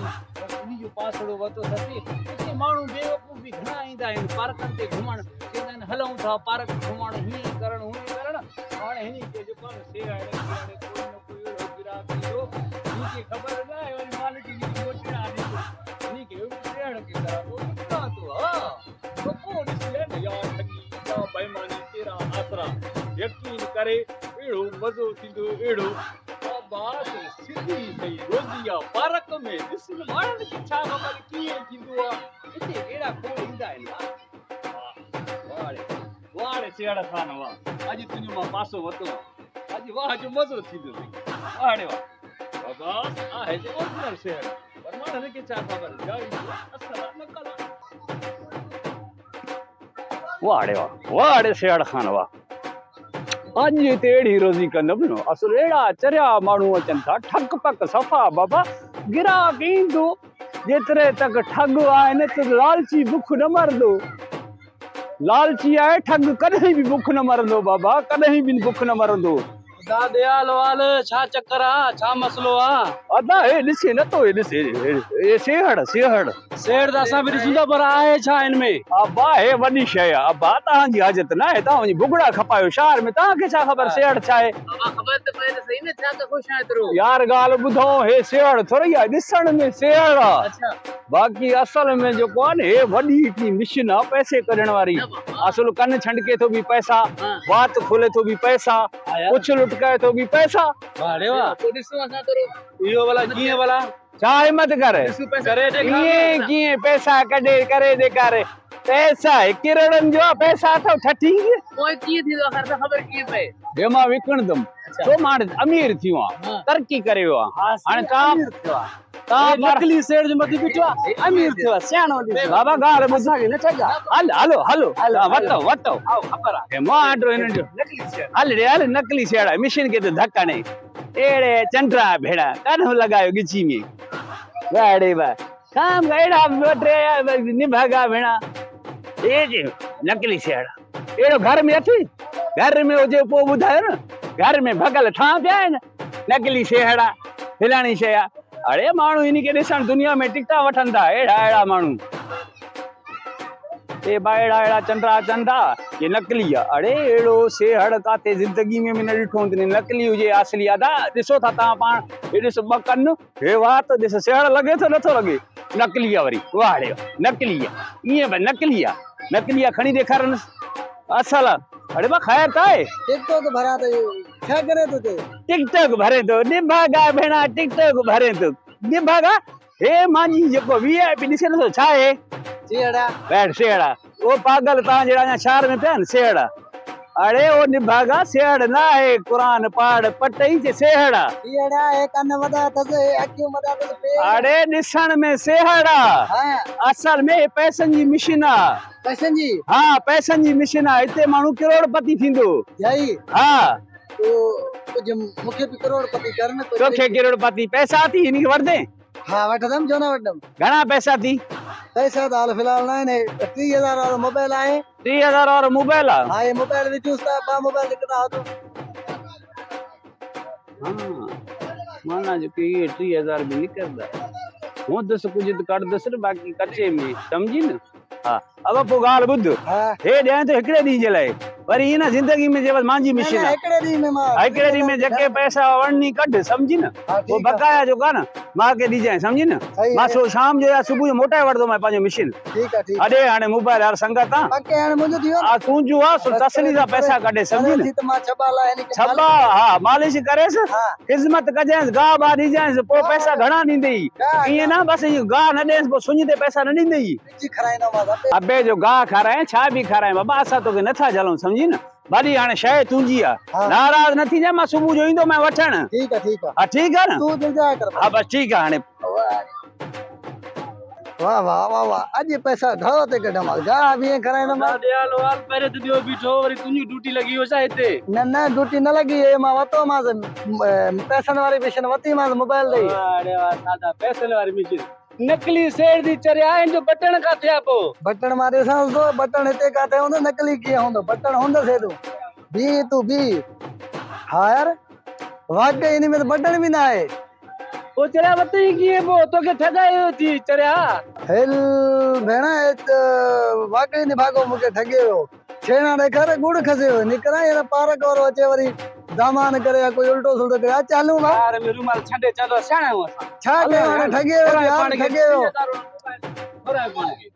इन्हीं जो पासड़ो वतो सती इते माण्हू बेवकूफ़ भी घणा ईंदा आहिनि पार्कनि ते घुमण चवंदा आहिनि हलूं था पार्क घुमण हीअं करण हूअं करण हाणे हिन खे जेको आहे से हाणे कोई न कोई अहिड़ो गिराक ईंदो हिनखे ख़बर न आहे वरी मालिक जी मोटिड़ा ॾींदो हिनखे ॾियण खे करा थो विकिणा थो हा तो को ॾिसे न या ठगी या बेईमानी तेरा आसरा यकीन करे अहिड़ो मज़ो थींदो अहिड़ो बास सिधी सही रोज़ी आहे पार्क में ॾिस माण्हुनि खे छा ख़बर कीअं थींदो आहे हिते अहिड़ा खोड़ ईंदा आहिनि वाड़े सियाड़ खान वाह अॼु तुंहिंजो मां पासो वरितो आहे अॼु वाह जो मज़ो थींदो वाड़े वाह बास आहे जो ओरिजिनल शहर पर माण्हुनि खे छा ख़बर असर नकल वाड़े सियाड़ खान वाह अॼु हिते अहिड़ी रोज़ी कंदमि न असुल अहिड़ा चरिया माण्हू अचनि था ठक पक सफ़ा बाबा गिराक ईंदो जेतिरे तक ठग आहिनि त लालची बुख न मरंदो लालची आहे ठग कॾहिं बि बुख न मरंदो बाबा कॾहिं बि बुख न मरंदो दयाल वाल छा चक्कर आ छा मसलो आ अदा हे ॾिसे नथो हे ॾिसे हे सेहड़ शेर त असां बि ॾिसूं पर आहे छा इनमें अब्बा हे वॾी शइ आहे अब्बा तव्हांजी हाजत न आहे तव्हां वञी भुॻड़ा खपायो शहर में तव्हांखे छा ख़बर सेहड़ छा आहे ख़बर त पए त सही न छा त ख़ुशि आहे एतिरो यार ॻाल्हि ॿुधो हे सेहड़ थोरी आहे ॾिसण में सेहड़ आहे अच्छा बाक़ी असल में जेको आहे न हे वॾी हिकिड़ी मशीन आहे पैसे कढण वारी असुल कन छंडके थो बि पैसा वात खोले थो बि पैसा कुछ लुटकाए थो बि पैसा अरे वाह तो ॾिसो असां तो इहो वाला कीअं वाला छा हिम्मत कर करे कीअं कीअं पैसा कढे करे ॾेखारे पैसा किरड़नि जो आहे पैसा अथव ठठी पोइ कीअं थींदो आहे ख़बर कीअं पए ॿियो मां विकिणंदुमि छो मां अमीर थियो आहियां तरक़ी करे वियो आहियां हाणे तव्हां नकली शेर जो मथी बीठो आहे अमीर थियो आहे सियाणो बाबा ॻाल्हि ॿुधाए न छॾा हलो वतो ख़बर आहे मां आटो हिननि जो नकली शेर हल नकली शेर आहे मशीन खे त धक हणे अहिड़े चंडरा भेड़ा कान्हो लॻायो गिची में वाड़े वाह काम अहिड़ा टे निभागा भेड़ा ए नकली शेर अहिड़ो घर में अथई घर में हुजे पोइ ॿुधायो न घर में भगल ठा पिया आहिनि नकली शेहड़ा हिलाणी शइ आहे अड़े माण्हू हिन खे ॾिसण दुनिया में टिकटा वठनि था अहिड़ा माण्हू ए बाड़ा अहिड़ा चंडरा अचनि था ये नकली आहे अड़े अहिड़ो सेहड़ काथे ज़िंदगी में न ॾिठो हूंदो नकली हुजे असली अदा ॾिसो था तव्हां पाण हे ॾिसो ॿ कन हे वाह त ॾिस सेहड़ लॻे थो नथो लॻे नकली आहे वरी वाड़े नकली आहे ईअं भई नकली आहे खणी ॾेखारनि असल अरे बा ख़ैर त आहे टिकटॉक भरा तो छा करे तो टिकटॉक भरे थो निभागा भेणा टिकटॉक भरे थो निभागा हे मांजी जेको वीआईपी ॾिसे नथो छा आहे सेहड़ा बैठ सेहड़ा वो पागल तव्हां जहिड़ा अञा शहर में पिया आहिनि सेहड़ा अड़े वो निभागा सेहड़ न आहे कुरान पढ़ पटई जे सेहड़ा सेहड़ा है कन वदा तसे अखियूं वदा तसे अड़े ॾिसण में सेहड़ा हां असल में पैसनि जी मशीन आहे पैसन जी हाँ पैसनि जी मशीन आहे हिते माण्हू करोड़पति थींदो जाई हाँ तो कुछ मुखे भी करोड़पति करन तोखे करोड़पति पैसा थी हिन खे वठदे हाँ वठदम जो ना वठदम घणा पैसा थी पैसा तो हाल फिलहाल ना है 30,000 वाला मोबाइल आहे 30,000 वारो मोबाइल आहे हाँ ये मोबाइल विचूसता बा मोबाइल निकता हो तो हाँ माना जो कि ये 30,000 भी निकरदा वो दस कुछ तो कर दस बाकी कच्चे में समझी न हाँ अब पोइ ॻाल्हि ॿुध हाँ हे ॾियां तो हिकिड़े ॾींहं जे लाइ वरी हिन ज़िंदगी में जे बस मांजी मशीन आहे एकड़े दी में मां हिकिड़े ॾींहं में जेके पैसा वणनी कढ समझी न वो बकाया जो का न मां के ॾिजांइ समझी न मां सो शाम जो या सुबुह जो मोटाए वठदो मैं पंहिंजो मशीन ठीक है अॾे हाणे मोबाइल यार संगत आहे पक्के हाणे मुंहिंजो थियो आ तुंहिंजो आहे सो तसली सां पैसा कढे समझी न त मां छबाला यानी कि छबा हा मालिश करेसि ख़िदमत कजांइसि गाह बाह ॾिजांइसि पोइ पैसा घणा ॾींदई ईअं न बसि इहो गाह न ॾियसि पोइ सुञ ते पैसा न ॾींदई जी खराइनो मां अबे जो गाह खाराए छा बि खाराए बाबा असां तोखे नथा झलऊं समझी न भली हाणे शइ तुंहिंजी आहे नाराज़ न थीजांइ मां सुबुह जो ईंदो मैं वठण ठीक है हा ठीकु आहे न तू दिलजा कर हा बसि ठीकु आहे हाणे वाह वाह वाह वाह अॼु पैसा घरो ते कढम गाह बि खराइनो मां दयाल वाल पहिरे त ॿियो बीठो वरी तुंहिंजी ड्यूटी लगी हो छा हिते न ड्यूटी न लगी है मां वतो मां पैसनि वारी मशीन वती मां मोबाइल ॾेई अरे वाह सादा पैसनि वारी मशीन नकली शेर दी चरिया आहिनि जो बटण काथे आहे पोइ बटन मारे सां तो बटन हिते काथे हूंदो नकली कीअं हूंदो बटन हूंदो से तू बी हाँ यार वाकई इन में तो बटन भी ना है ओ चरिया वती कीअं पोइ तोखे ठगायो थी चरिया हेल भेण वाकई नि भागो मूंखे ठगे वियो छेणा ॾेखारे गुड़ खसे वियो निकिरा यार पार्क वारो अचे वरी दामान करे या कोई उल्टो सुल्टो करे चालू ना यार में रुमाल छॾे चलो सियाणा आहियूं असां छा कयो हाणे ठगे वियो यार ठगे वियो बराबरि